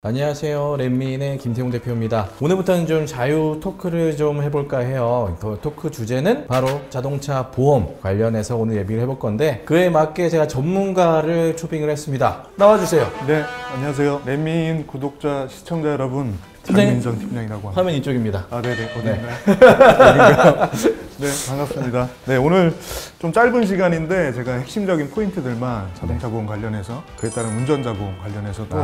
안녕하세요. 렛민의 김태웅 대표입니다. 오늘부터는 좀 자유 토크를 좀 해볼까 해요. 토크 주제는 바로 자동차 보험 관련해서 오늘 얘기를 해볼 건데, 그에 맞게 제가 전문가를 초빙을 했습니다. 나와주세요. 네, 안녕하세요. 렛민 구독자, 시청자 여러분, 장민정 팀장이라고 합니다. 화면 이쪽입니다. 아, 네네. 어딘가요? 네, 반갑습니다. 네, 오늘 좀 짧은 시간인데 제가 핵심적인 포인트들만 자동차 보험 관련해서, 그에 따른 운전자 보험 관련해서도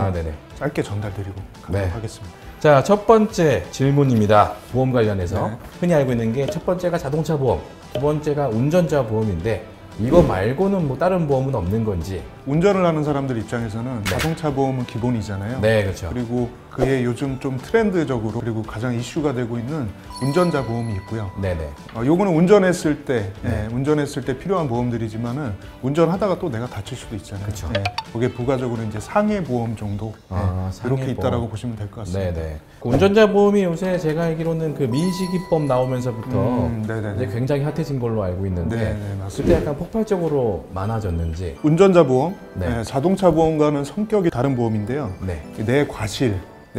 짧게 전달드리고 가도록 하겠습니다. 자, 첫 번째 질문입니다. 보험 관련해서. 네. 흔히 알고 있는 게 첫 번째가 자동차 보험, 두 번째가 운전자 보험인데, 이거 말고는 뭐 다른 보험은 없는 건지. 운전을 하는 사람들 입장에서는 자동차 보험은 기본이잖아요. 네, 그렇죠. 그리고 그게 요즘 좀 트렌드적으로, 그리고 가장 이슈가 되고 있는 운전자 보험이 있고요. 네네. 요거는 운전했을 때, 운전했을 때 필요한 보험들이지만은 운전하다가 또 내가 다칠 수도 있잖아요. 그쵸. 거기에 부가적으로 이제 상해 보험 정도 상해 이렇게 보험. 있다라고 보시면 될 것 같습니다. 네네. 그 운전자 보험이 요새 제가 알기로는 그 민식이법 나오면서부터 이제 굉장히 핫해진 걸로 알고 있는데, 네네, 맞습니다. 그때 약간 폭발적으로 많아졌는지. 운전자 보험, 네. 자동차 보험과는 성격이 다른 보험인데요. 네. 내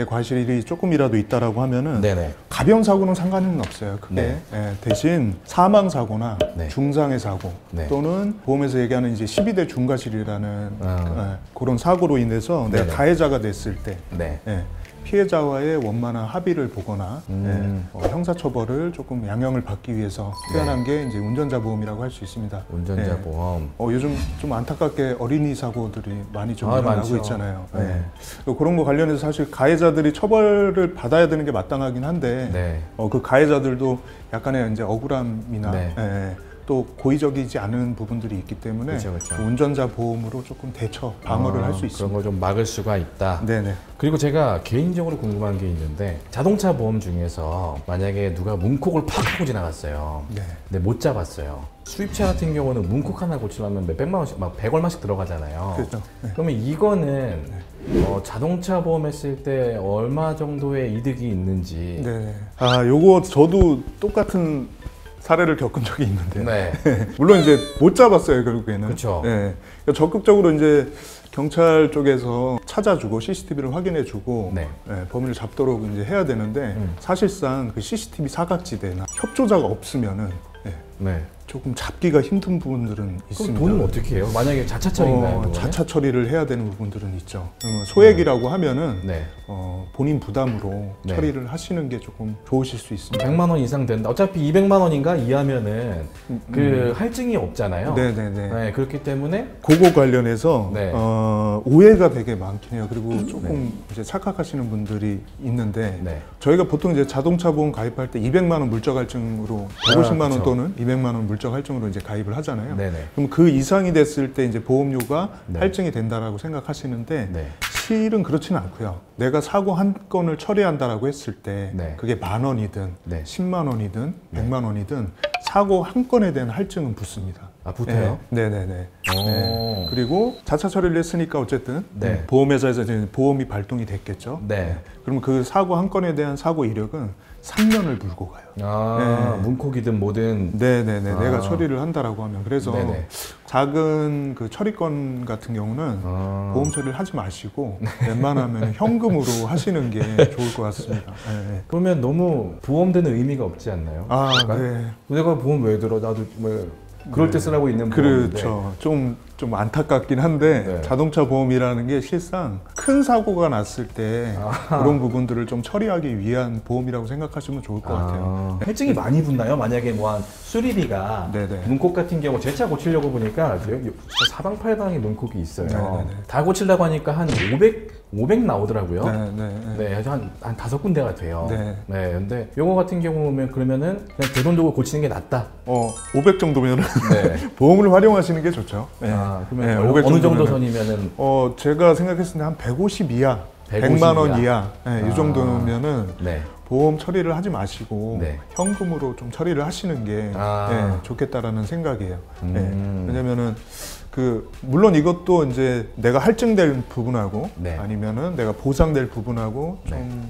과실이 조금이라도 있다라고 하면은 네네. 가벼운 사고는 상관은 없어요. 크게. 대신 사망 사고나 중상해 사고 또는 보험에서 얘기하는 이제 12대 중과실이라는 그런 사고로 인해서 내가 가해자가 됐을 때 피해자와의 원만한 합의를 보거나 형사처벌을 조금 양형을 받기 위해서 태어난 게 이제 운전자 보험이라고 할 수 있습니다. 운전자 보험. 요즘 좀 안타깝게 어린이 사고들이 많이 좀 일어나고 많죠. 있잖아요. 그런 거 관련해서 사실 가해자들이 처벌을 받아야 되는 게 마땅하긴 한데 그 가해자들도 약간의 이제 억울함이나 또 고의적이지 않은 부분들이 있기 때문에 그쵸. 운전자 보험으로 조금 방어를 할 수 있습니다. 그런 걸 좀 막을 수가 있다. 네네. 그리고 제가 개인적으로 궁금한 게 있는데, 자동차 보험 중에서 만약에 누가 문콕을 팍 하고 지나갔어요. 근데 못 잡았어요. 수입차 같은 경우는 문콕 하나 고치려면 몇백만 원씩, 막 100얼마씩 들어가잖아요. 그렇죠. 그러면 이거는 자동차 보험 했을 때 얼마 정도의 이득이 있는지. 요거 저도 똑같은 사례를 겪은 적이 있는데요. 네. 물론 이제 못 잡았어요, 결국에는. 그쵸. 그러니까 적극적으로 이제 경찰 쪽에서 찾아주고 CCTV를 확인해주고 범인을 잡도록 이제 해야 되는데 사실상 그 CCTV 사각지대나 협조자가 없으면은 조금 잡기가 힘든 부분들은 있습니다. 그럼 돈은 어떻게 해요? 만약에 자차 처리인가요? 자차 처리를 해야 되는 부분들은 있죠. 소액이라고 하면은 본인 부담으로 처리를 하시는 게 조금 좋으실 수 있습니다. 100만 원 이상 된다. 어차피 200만 원인가 이하면은 그 할증이 없잖아요. 네네네. 그렇기 때문에 그거 관련해서 오해가 되게 많긴 해요. 그리고 조금 이제 착각하시는 분들이 있는데 저희가 보통 이제 자동차 보험 가입할 때 200만 원 물적 할증으로 150만 원 또는 200만 원 물적 할증으로 이제 가입을 하잖아요. 그럼 그 이상이 됐을 때 이제 보험료가 할증이 된다라고 생각하시는데 실은 그렇지는 않고요. 내가 사고 한 건을 처리한다라고 했을 때 그게 10,000원이든 10만 원이든 100만 원이든 사고 한 건에 대한 할증은 붙습니다. 붙어요? 네네네. 그리고 자차 처리를 했으니까 어쨌든 보험회사에서 이제 보험이 발동이 됐겠죠. 그러면 그 사고 한 건에 대한 사고 이력은 3년을 물고 가요. 문콕이든 뭐든. 내가 처리를 한다라고 하면. 그래서 작은 그 처리건 같은 경우는 보험 처리를 하지 마시고 웬만하면 현금으로 하시는 게 좋을 것 같습니다. 그러면 너무 보험되는 의미가 없지 않나요? 내가 보험 왜 들어? 나도 뭐 그럴 때 쓰라고 있는 보험인데. 그렇죠. 좀 안타깝긴 한데 자동차 보험이라는 게 실상 큰 사고가 났을 때 그런 부분들을 좀 처리하기 위한 보험이라고 생각하시면 좋을 것 같아요. 할증이 많이 붙나요? 만약에 뭐 한 수리비가 문콕 같은 경우 제 차 고치려고 보니까 여기 사방팔방에 문콕이 있어요. 다 고치려고 하니까 한 500 나오더라고요. 한 5군데가 돼요. 근데 요거 같은 경우면 그러면은 그냥 그 돈 두고 고치는 게 낫다. 500 정도면은 보험을 활용하시는 게 좋죠. 그러면 어느 정도 선이면은? 제가 생각했을 때 한 150 이하, 100만 원 이하, 이 정도면은 보험 처리를 하지 마시고 현금으로 좀 처리를 하시는 게 좋겠다라는 생각이에요. 왜냐면은 물론 이것도 이제 내가 할증될 부분하고 아니면은 내가 보상될 부분하고 좀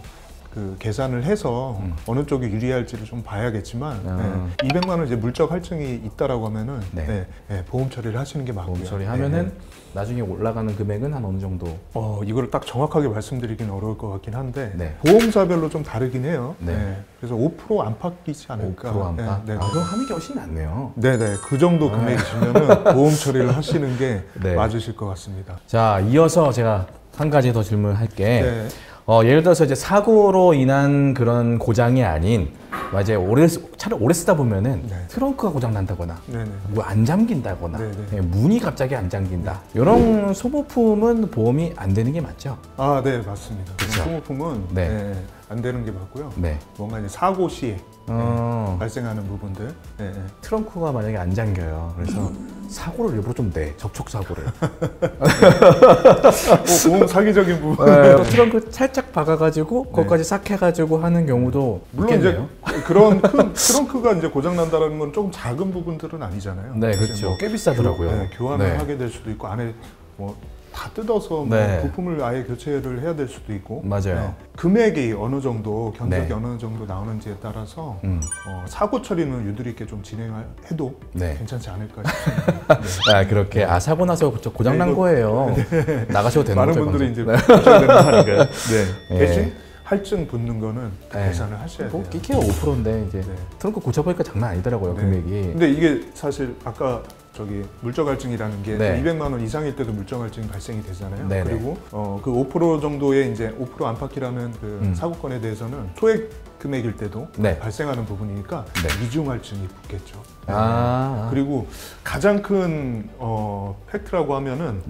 그 계산을 해서 어느 쪽이 유리할지를 좀 봐야겠지만 200만 원 이제 물적 할증이 있다라고 하면은 보험 처리를 하시는 게 맞고요. 보험 처리하면은 나중에 올라가는 금액은 한 어느 정도? 이거를 딱 정확하게 말씀드리긴 어려울 것 같긴 한데 보험사별로 좀 다르긴 해요. 그래서 5% 안팎이지 않을까. 5% 안팎? 그럼 하는 게 훨씬 낫네요. 네네. 그 정도 금액이시면은 보험 처리를 하시는 게 맞으실 것 같습니다. 자, 이어서 제가 한 가지 더 질문할게. 예를 들어서 이제 사고로 인한 그런 고장이 아닌 이제 차를 오래 쓰다 보면은 트렁크가 고장 난다거나 뭐 안 잠긴다거나 문이 갑자기 안 잠긴다 이런 소모품은 보험이 안 되는 게 맞죠? 네, 맞습니다. 그렇죠? 소모품은 안 되는 게 맞고요. 뭔가 이제 사고 시에 발생하는 부분들. 트렁크가 만약에 안 잠겨요. 그래서 사고를 일부러 좀 내, 접촉 사고를. 보험 사기적인 부분. 트렁크 살짝 박아가지고 거기까지 싹 해가지고 하는 경우도 물론 있겠네요. 이제 그런 큰 트렁크가 이제 고장 난다는 건 조금 작은 부분들은 아니잖아요. 네, 그렇죠. 뭐 꽤 비싸더라고요. 교환을 하게 될 수도 있고 안에 뭐 다 뜯어서 뭐 부품을 아예 교체를 해야 될 수도 있고. 맞아요. 금액이 어느 정도 견적이 어느 정도 나오는지에 따라서 사고 처리는 유도리 있게 좀 진행해도 괜찮지 않을까 싶습니다. 그렇게 사고 나서 고장 난 거예요. 나가셔도 되는 많은 거죠. 분들이 이제 보셔야 되는 거 아닌가요? 대신 할증 붙는 거는 계산을 하셔야 돼요. 끼케어 5%인데 이제 트렁크 고쳐보니까 장난 아니더라고요, 금액이. 근데 이게 사실 아까 물적 할증이라는 게 200만 원 이상일 때도 물적 할증이 발생이 되잖아요. 그리고 그 5% 정도의 이제 5% 안팎이라는 그 사고건에 대해서는 소액 금액일 때도 발생하는 부분이니까 이중 할증이 붙겠죠. 그리고 가장 큰 팩트라고 하면은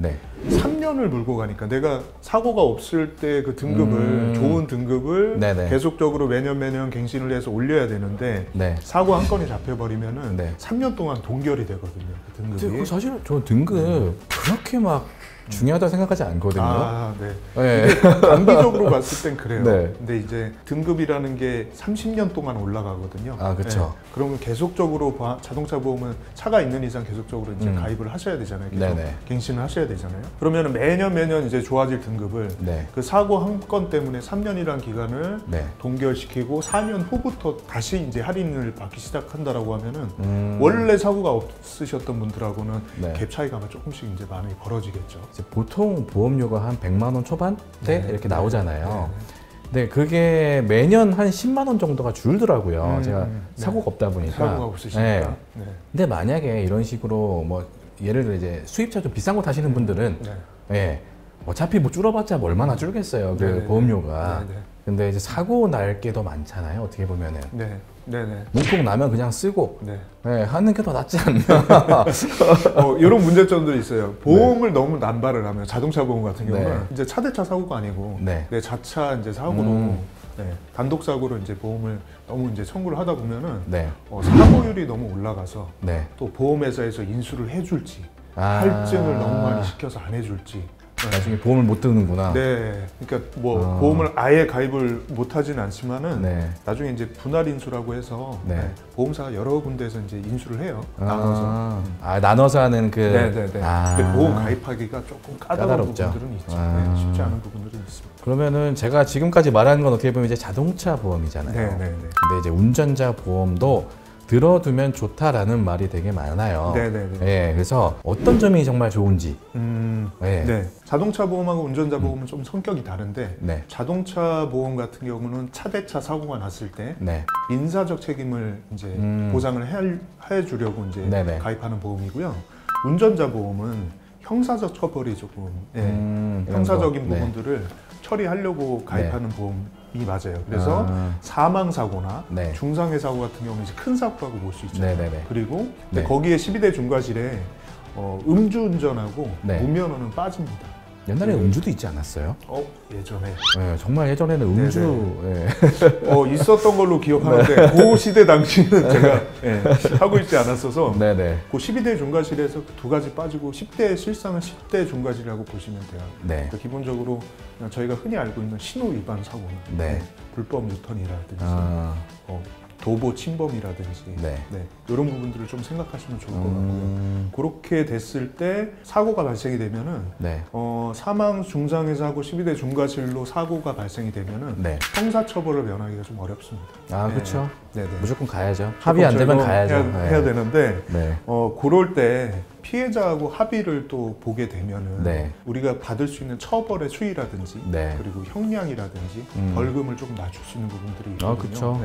3년을 물고 가니까 내가 사고가 없을 때 그 등급을 좋은 등급을 계속적으로 매년 갱신을 해서 올려야 되는데 사고 한 건이 잡혀버리면은 3년 동안 동결이 되거든요. 그 등급이. 사실 저 등급 그렇게 막 중요하다고 생각하지 않거든요. 이게 단기적으로 봤을 땐 그래요. 근데 이제 등급이라는 게 30년 동안 올라가거든요. 그렇죠. 그러면 계속적으로 자동차 보험은 차가 있는 이상 계속적으로 이제 가입을 하셔야 되잖아요. 계속 갱신을 하셔야 되잖아요. 그러면 매년 이제 좋아질 등급을 그 사고 한 건 때문에 3년이라는 기간을 동결시키고 4년 후부터 다시 이제 할인을 받기 시작한다라고 하면은 원래 사고가 없으셨던 분들하고는 갭 차이가 조금씩 이제 많이 벌어지겠죠. 보통 보험료가 한 100만 원 초반대 이렇게 나오잖아요. 근데 그게 매년 한 10만 원 정도가 줄더라고요. 제가 사고가 없다 보니까. 사고가 없으시니까. 근데 만약에 이런 식으로 뭐 예를 들어 이제 수입차 좀 비싼 거 타시는 분들은 어차피 뭐 줄어봤자 뭐 얼마나 줄겠어요. 그 보험료가. 근데 이제 사고 날 게 더 많잖아요. 어떻게 보면은. 문콕 나면 그냥 쓰고 하는 게 더 낫지 않나. 이런 문제점들이 있어요. 보험을 너무 남발을 하면 자동차 보험 같은 경우는 이제 차대차 사고가 아니고 내 자차 이제 사고로 단독 사고로 이제 보험을 너무 이제 청구를 하다 보면은 사고율이 너무 올라가서 또 보험회사에서 인수를 해줄지 할증을 너무 많이 시켜서 안 해줄지. 나중에 보험을 못 드는구나. 그러니까 뭐 보험을 아예 가입을 못 하진 않지만은 나중에 이제 분할 인수라고 해서 보험사가 여러 군데에서 이제 인수를 해요. 나눠서. 나눠서 하는 그. 근데 보험 가입하기가 조금 까다로운 부분들은 있죠. 쉽지 않은 부분들은 있습니다. 그러면은 제가 지금까지 말한 건 어떻게 보면 이제 자동차 보험이잖아요. 근데 이제 운전자 보험도 들어두면 좋다라는 말이 되게 많아요. 그래서 어떤 점이 정말 좋은지. 자동차 보험하고 운전자 보험은 좀 성격이 다른데 자동차 보험 같은 경우는 차대차 사고가 났을 때 민사적 책임을 이제 보상을 해주려고 이제 가입하는 보험이고요. 운전자 보험은 형사적 처벌이 조금 형사적인 부분들을 처리하려고 가입하는 보험이 맞아요. 그래서 사망 사고나 중상해 사고 같은 경우는 이제 큰 사고라고 볼 수 있죠. 그리고 거기에 12대 중과실에 음주운전하고 무면허는 빠집니다. 옛날에 음주도 있지 않았어요? 예전에. 정말 예전에는 음주 있었던 걸로 기억하는데 그 시대 당시는 제가 하고 있지 않았어서 그 12대 중과실에서 두 가지 빠지고 10대 실상은 10대 중과실이라고 보시면 돼요. 그러니까 기본적으로 저희가 흔히 알고 있는 신호 위반 사고는 불법 유턴이라든지 도보 침범이라든지 네. 이런 부분들을 좀 생각하시면 좋을 것 같고요. 그렇게 됐을 때 사고가 발생이 되면은 사망 중상해사고 12대 중과실로 사고가 발생이 되면은 형사처벌을 면하기가 좀 어렵습니다. 아 그렇죠. 무조건 가야죠. 합의 안 되면 가야죠. 해야 되는데 그럴 때 피해자하고 합의를 또 보게 되면은 우리가 받을 수 있는 처벌의 추이라든지 그리고 형량이라든지 벌금을 조금 낮출 수 있는 부분들이 있거든요.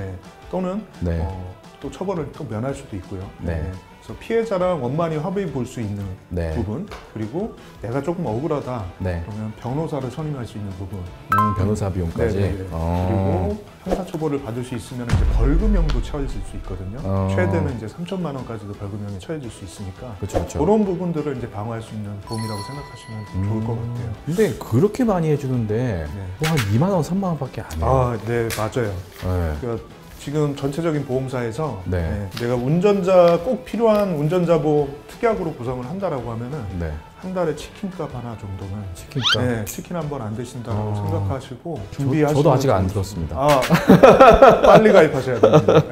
또는 또 처벌을 또 면할 수도 있고요. 그래서 피해자랑 원만히 합의 볼 수 있는 부분, 그리고 내가 조금 억울하다 그러면 변호사를 선임할 수 있는 부분, 변호사 비용까지 그리고 형사처벌을 받을 수 있으면 이제 벌금형도 처해질 수 있거든요. 최대는 이제 3천만 원까지도 벌금형이 처해질 수 있으니까 그런 부분들을 이제 방어할 수 있는 보험이라고 생각하시면 좋을 것 같아요. 근데 그렇게 많이 해주는데 한 2만 원, 3만 원밖에 안 해요. 네, 맞아요. 그러니까 지금 전체적인 보험사에서 내가 운전자 꼭 필요한 운전자 보험 특약으로 구성을 한다라고 하면은 한 달에 치킨값 하나 정도는 치킨 한 번 안 드신다고 생각하시고 준비하시면 저도 아직 안 들었습니다. 빨리 가입하셔야 됩니다.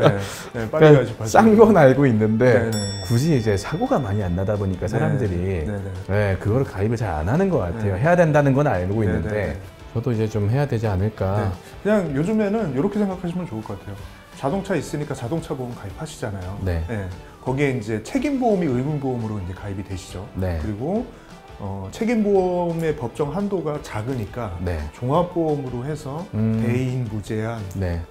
빨리 가입하셔야 싼 건 알고 있는데 굳이 이제 사고가 많이 안 나다 보니까 사람들이 그걸 가입을 잘 안 하는 것 같아요. 해야 된다는 건 알고 있는데 저도 이제 좀 해야 되지 않을까. 그냥 요즘에는 이렇게 생각하시면 좋을 것 같아요. 자동차 있으니까 자동차 보험 가입하시잖아요. 거기에 이제 책임보험이 의무보험으로 이제 가입이 되시죠. 그리고 책임보험의 법정 한도가 작으니까 종합보험으로 해서 대인 무제한,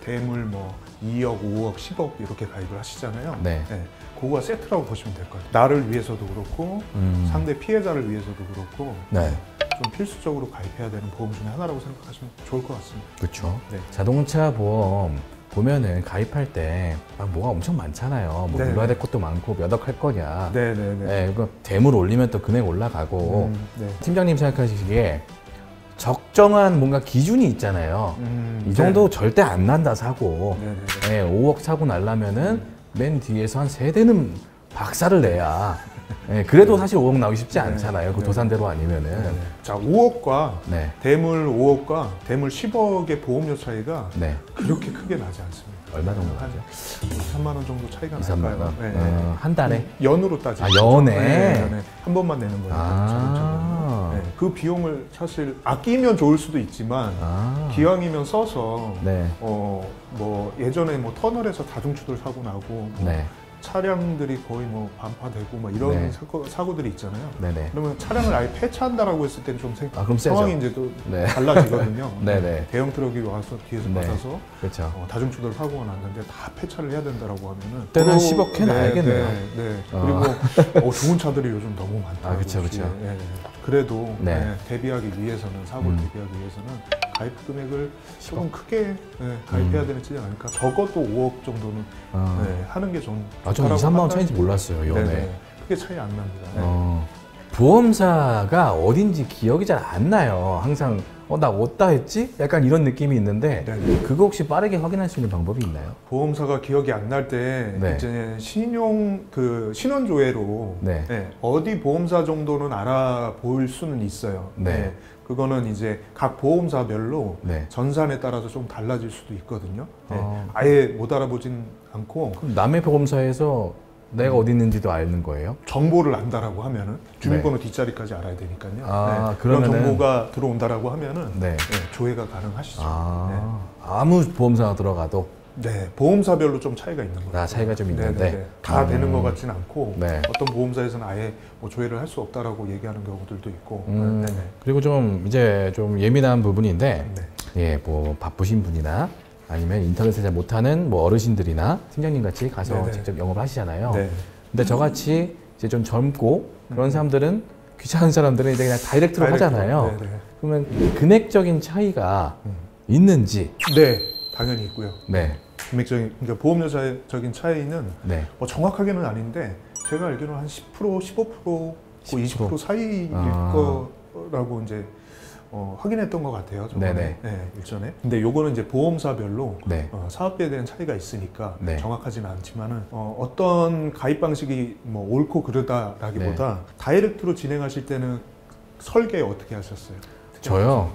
대물 뭐 2억, 5억, 10억 이렇게 가입을 하시잖아요. 그거가 세트라고 보시면 될 것 같아요. 나를 위해서도 그렇고 상대 피해자를 위해서도 그렇고 좀 필수적으로 가입해야 되는 보험 중에 하나라고 생각하시면 좋을 것 같습니다. 그렇죠. 자동차 보험 보면은 가입할 때 막 뭐가 엄청 많잖아요. 뭐 물어야 될 것도 많고 몇 억 할 거냐. 그러니까 대물 올리면 또 금액 올라가고. 팀장님 생각하시기에 적정한 뭔가 기준이 있잖아요. 이 정도 절대 안 난다 사고. 5억 사고 날라면은 맨 뒤에서 한 3대는 박살을 내야. 그래도 사실 5억 나오기 쉽지 않잖아요. 그 도산대로 아니면은. 자, 5억과 대물 5억과 대물 10억의 보험료 차이가 그렇게 크게 나지 않습니다. 얼마 정도 나죠? 2, 3만 원 정도 차이가 2, 3만 나요. 원? 한 달에? 연으로 따지면. 연에? 한 번만 내는 거예요. 그 비용을 사실 아끼면 좋을 수도 있지만 기왕이면 써서 뭐 예전에 뭐 터널에서 다중추돌 사고 나고 차량들이 거의 뭐 반파되고 막 이런 사고들이 있잖아요. 그러면 차량을 아예 폐차한다라고 했을 때는 좀 상황이 이제 또 달라지거든요. 대형 트럭이 와서 뒤에서 받아서 다중추돌 사고가 났는데 다 폐차를 해야 된다라고 하면은 그때는 10억 해놔야겠네요. 그리고 좋은 차들이 요즘 너무 많다고. 그렇죠. 그래도 대비하기 위해서는 사고를 대비하기 위해서는 가입 금액을 조금 크게 가입해야 되지 않을까. 적어도 5억 정도는 하는 게 좀. 저 2, 3만 원 차이인지 몰랐어요. 연에. 크게 차이 안 납니다. 보험사가 어딘지 기억이 잘 안 나요. 항상 나 어디다 했지? 약간 이런 느낌이 있는데 그거 혹시 빠르게 확인할 수 있는 방법이 있나요? 보험사가 기억이 안 날 때 이제 신원조회로 어디 보험사 정도는 알아볼 수는 있어요. 그거는 이제 각 보험사별로 전산에 따라서 좀 달라질 수도 있거든요. 아예 못 알아보진 않고. 그럼 남의 보험사에서 내가 어디 있는지도 아는 거예요? 정보를 안다라고 하면은 주민번호 뒷자리까지 알아야 되니까요. 그런 정보가 들어온다라고 하면은 조회가 가능하시죠. 아무 보험사가 들어가도 보험사별로 좀 차이가 있는 거죠. 차이가 좀 있는데 다 되는 것 같지는 않고 어떤 보험사에서는 아예 뭐 조회를 할 수 없다라고 얘기하는 경우들도 있고. 그리고 좀 이제 좀 예민한 부분인데 뭐 바쁘신 분이나 아니면 인터넷을 잘 못하는 뭐 어르신들이나 팀장님 같이 가서 직접 영업을 하시잖아요. 근데 저같이 이제 좀 젊고 그런 사람들은 귀찮은 사람들은 이제 그냥 다이렉트로 하잖아요. 그러면 금액적인 차이가 있는지? 당연히 있고요. 금액적인, 그러니까 보험료적인 차이는 뭐 정확하게는 아닌데 제가 알기로는 한 10%, 15%, 20% 사이일 거라고 이제 확인했던 것 같아요. 일전에. 근데 요거는 이제 보험사별로 사업비에 대한 차이가 있으니까 정확하지는 않지만은 어떤 가입 방식이 뭐 옳고 그르다라기보다 다이렉트로 진행하실 때는 설계 어떻게 하셨어요? 저요?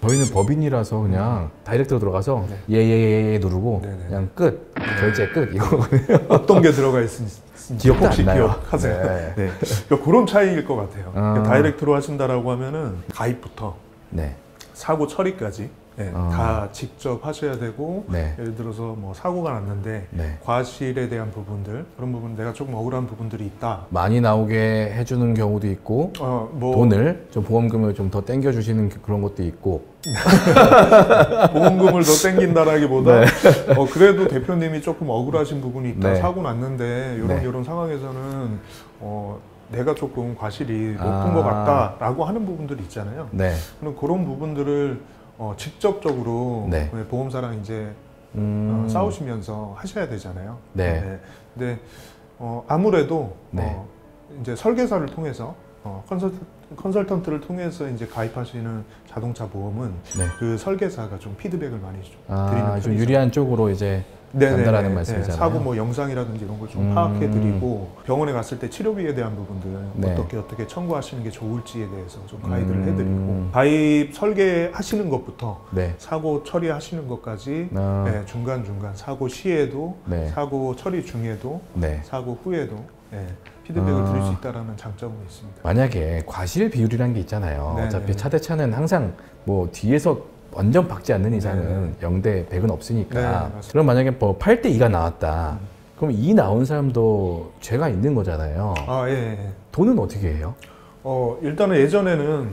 저희는 법인이라서 그냥 다이렉트로 들어가서 예예예 누르고 그냥 끝. 결제 끝 이거거든요. 어떤 게 들어가 있는지 기억도 혹시 안 나요. 기억하세요? 네. 네. 그런 차이일 것 같아요. 다이렉트로 하신다라고 하면은 가입부터 네. 사고 처리까지 다 직접 하셔야 되고 네. 예를 들어서 뭐 사고가 났는데 네. 과실에 대한 부분들 그런 부분 내가 조금 억울한 부분들이 있다. 많이 나오게 해주는 경우도 있고 돈을 좀 보험금을 좀 더 땡겨 주시는 그런 것도 있고 보험금을 더 땡긴다라기보다 네. 그래도 대표님이 조금 억울하신 부분이 있다. 네. 사고 났는데 이런 상황에서는 내가 조금 과실이 높은 것 같다라고 하는 부분들이 있잖아요. 네. 그런 부분들을 직접적으로 네. 보험사랑 이제 싸우시면서 하셔야 되잖아요. 네. 근데 아무래도 네. 이제 설계사를 통해서 컨설턴트를 통해서 이제 가입하시는 자동차 보험은 네. 그 설계사가 좀 피드백을 많이 드리는 편이죠. 좀 유리한 쪽으로 이제 전달하는 말씀이잖아요. 사고 뭐 영상이라든지 이런 걸 좀 파악해드리고 병원에 갔을 때 치료비에 대한 부분들 네. 어떻게 청구하시는 게 좋을지에 대해서 좀 가이드를 해드리고 가입 설계하시는 것부터 네. 사고 처리하시는 것까지 중간중간 사고 시에도 네. 사고 처리 중에도 네. 사고 후에도 피드백을 드릴 수 있다는 장점은 있습니다. 만약에 과실 비율이라는 게 있잖아요. 네, 어차피 네. 차 대 차는 항상 뭐 뒤에서 완전 박지 않는 이상은 0대 100은 없으니까. 그럼 만약에 뭐 8대 2가 나왔다. 그럼 2 나온 사람도 죄가 있는 거잖아요. 예. 돈은 어떻게 해요? 일단은 예전에는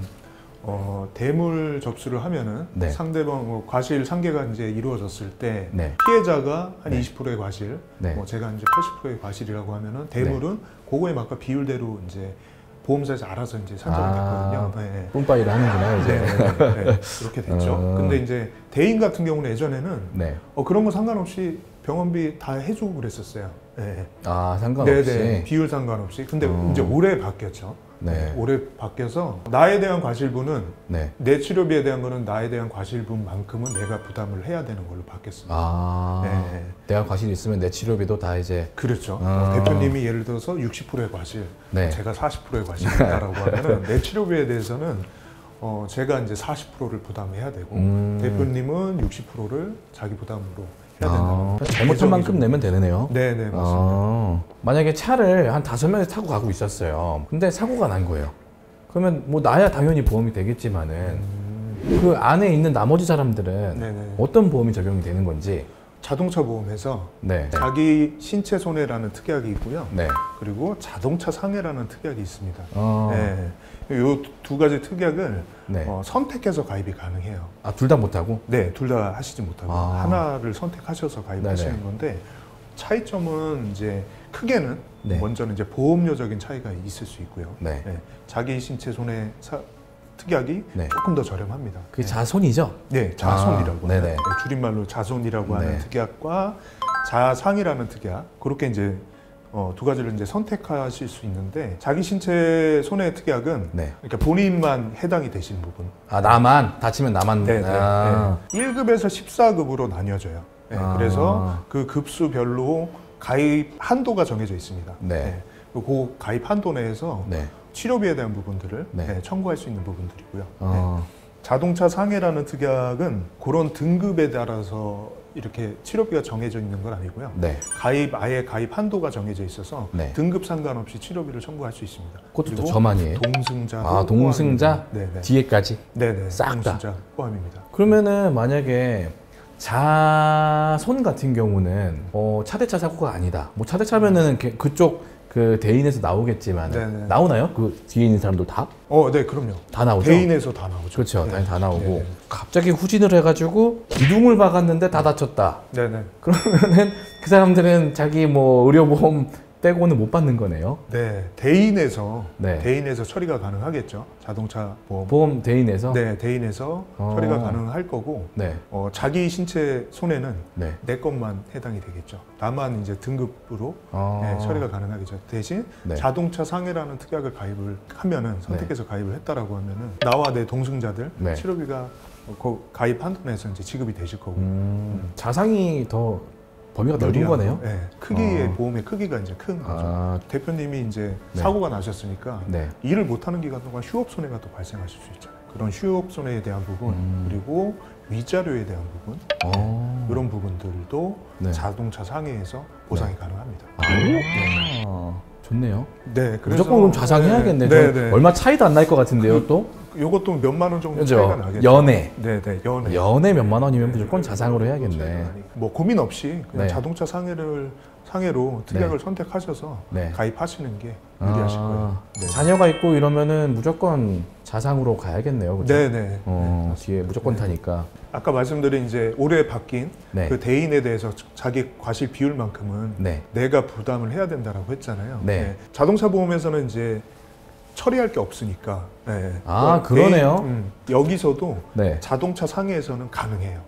대물 접수를 하면은 네. 상대방 과실 상계가 이제 이루어졌을 때 네. 피해자가 한 네. 20%의 과실, 네. 제가 이제 80%의 과실이라고 하면은 대물은 그거에 맞게 비율대로 이제 보험사에서 알아서 이제 산정을 했거든요. 네. 뿜빠이를 하는구나 이제. 네. 그렇게 됐죠. 근데 이제 대인 같은 경우는 예전에는 네. 그런 거 상관없이 병원비 다 해주고 그랬었어요. 네. 상관없이. 네네. 비율 상관없이. 근데 이제 올해 바뀌었죠. 네. 올해 바뀌어서 나에 대한 과실분은 네. 내 치료비에 대한 거는 나에 대한 과실분만큼은 내가 부담을 해야 되는 걸로 바뀌었습니다. 네. 내가 과실이 있으면 내 치료비도 다 이제. 그렇죠. 대표님이 예를 들어서 60%의 과실, 네. 제가 40%의 과실이 있다라고 하면은 내 치료비에 대해서는 제가 이제 40%를 부담해야 되고 대표님은 60%를 자기 부담으로 해야 된다는 잘못한 만큼 내면 되네요. 네네 맞습니다. 만약에 차를 한 5명이 타고 가고 있었어요. 근데 사고가 난 거예요. 그러면 뭐 나야 당연히 보험이 되겠지만은 그 안에 있는 나머지 사람들은 네네. 어떤 보험이 적용이 되는 건지. 자동차 보험에서 네. 자기 신체 손해라는 특약이 있고요. 네. 그리고 자동차 상해라는 특약이 있습니다. 네. 이 두 가지 특약을 네. 선택해서 가입이 가능해요. 둘 다 못하고? 네, 둘 다 하시지 못하고 하나를 선택하셔서 가입하시는 네네. 건데 차이점은 이제 크게는 네. 먼저는 이제 보험료적인 차이가 있을 수 있고요. 네. 자기 신체 손해 특약이 네. 조금 더 저렴합니다. 그게 자손이죠? 네, 자손이라고 하는 네네. 줄임말로 자손이라고 하는 네. 특약과 자상이라는 특약 그렇게 이제 두 가지를 이제 선택하실 수 있는데 자기 신체 손해 특약은 네. 그러니까 본인만 해당이 되시는 부분. 나만 다치면 나만. 네, 1급에서 14급으로 나뉘어져요. 그래서 그 급수별로 가입 한도가 정해져 있습니다. 네. 그 가입 한도 내에서 네. 치료비에 대한 부분들을 네. 청구할 수 있는 부분들이고요. 자동차 상해라는 특약은 그런 등급에 따라서 이렇게 치료비가 정해져 있는 건 아니고요. 네. 아예 가입 한도가 정해져 있어서 네. 등급 상관없이 치료비를 청구할 수 있습니다. 그것도 또 저만이에요? 동승자. 동승자? 네네. 뒤에까지? 네네. 싹 다? 동승자 포함입니다. 그러면은 만약에 자손 같은 경우는 차대차 사고가 아니다. 뭐 차대차면은 그쪽 그 대인에서 나오겠지만 네네. 나오나요? 그 뒤에 있는 사람들 다? 네, 그럼요. 다 나오죠? 대인에서 다 나오죠. 그렇죠. 네. 당연히 다 나오고 네네. 갑자기 후진을 해가지고 기둥을 박았는데 다 다쳤다. 네네. 그러면은 그 사람들은 자기 뭐 의료보험 빼고는 못 받는 거네요. 네, 대인에서 네. 대인에서 처리가 가능하겠죠. 자동차 보험. 보험 대인에서? 네, 대인에서 처리가 가능할 거고. 네. 자기 신체 손해는 네. 내 것만 해당이 되겠죠. 다만 이제 등급으로 처리가 가능하겠죠. 대신 네. 자동차 상해라는 특약을 가입을 하면은 선택해서 가입을 했다라고 하면은 나와 내 동승자들 네. 치료비가 그 가입 한도 내에서 이제 지급이 되실 거고. 자상이 더 범위가 넓은 유리한 거네요. 거. 네, 크기의 보험의 크기가 이제 큰 거죠. 대표님이 이제 네. 사고가 나셨으니까 네. 일을 못하는 기간 동안 휴업 손해가 또 발생하실 수 있잖아요. 그런 휴업손해에 대한 부분 그리고 위자료에 대한 부분 이런 부분들도 네. 자동차 상해에서 보상이 네. 가능합니다. 네. 좋네요. 네, 그래서 무조건 그럼 자상해야겠네. 네, 네. 얼마 차이도 안 날 것 같은데요, 또? 요것도 몇만 원 정도 그죠? 차이가 나겠죠. 연애. 네, 네, 연애. 연애 몇만 원이면 무조건 자상으로 해야겠네. 뭐 고민 없이 그냥 네. 자동차 상해로 특약을 네. 선택하셔서 네. 가입하시는 게 유리하실 거예요. 네. 자녀가 있고 이러면은 무조건 자상으로 가야겠네요. 그죠? 네네. 뒤에 무조건 네. 타니까. 아까 말씀드린 이제 올해 바뀐 네. 그 대인에 대해서 자기 과실 비율만큼은 네. 내가 부담을 해야 된다라고 했잖아요. 네. 네. 자동차 보험에서는 이제 처리할 게 없으니까. 네. 그러네요. 여기서도 네. 자동차 상해에서는 가능해요.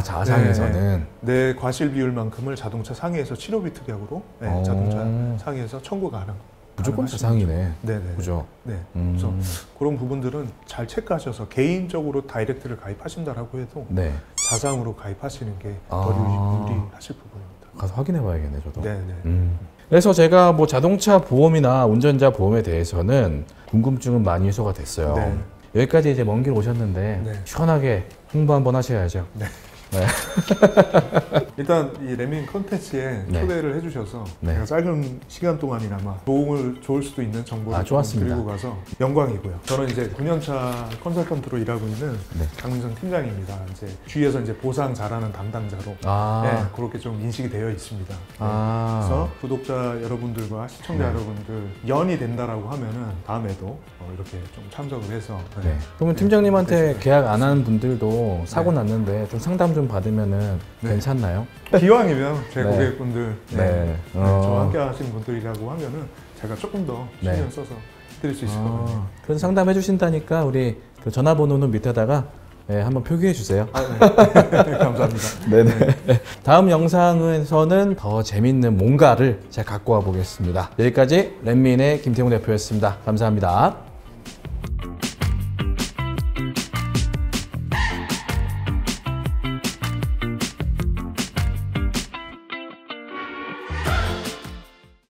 자상에서는 내 과실 비율만큼을 자동차 상해에서 치료비 특약으로 자동차 상해에서 청구 가능. 무조건 자상이네. 네네. 그죠? 네. 그래서 그런 부분들은 잘 체크하셔서 개인적으로 다이렉트를 가입하신다라고 해도 네. 자상으로 가입하시는 게 더 유리하실 부분입니다. 가서 확인해봐야겠네, 저도. 네네. 그래서 제가 뭐 자동차 보험이나 운전자 보험에 대해서는 궁금증은 많이 해소가 됐어요. 네. 여기까지 이제 먼 길 오셨는데 네. 시원하게 홍보 한번 하셔야죠. 네. 네. 일단 이 레민 컨텐츠에 네. 초대를 해주셔서 네. 제가 짧은 시간 동안이나마 좋을 수도 있는 정보를 좋았습니다. 드리고 가서 영광이고요. 저는 이제 9년차 컨설턴트로 일하고 있는 네. 강민성 팀장입니다. 이제 주위에서 이제 보상 잘하는 담당자로 네, 그렇게 좀 인식이 되어 있습니다. 그래서 구독자 여러분들과 시청자 여러분들 연이 된다라고 하면은 다음에도 이렇게 좀 참석을 해서 그러면 팀장님한테 계약 안 하는 분들도 사고 났는데 좀 상담 좀 받으면은 괜찮나요? 기왕이면 제 고객분들 저와 함께 하시는 분들이라고 하면은 제가 조금 더 신경 써서 드릴 수 있을 거거든요. 그런 상담해 주신다니까 우리 그 전화번호는 밑에다가 한번 표기해 주세요. 감사합니다. 네네. 다음 영상에서는 더 재밌는 뭔가를 제가 갖고 와 보겠습니다. 여기까지 렛민의 김태웅 대표였습니다. 감사합니다.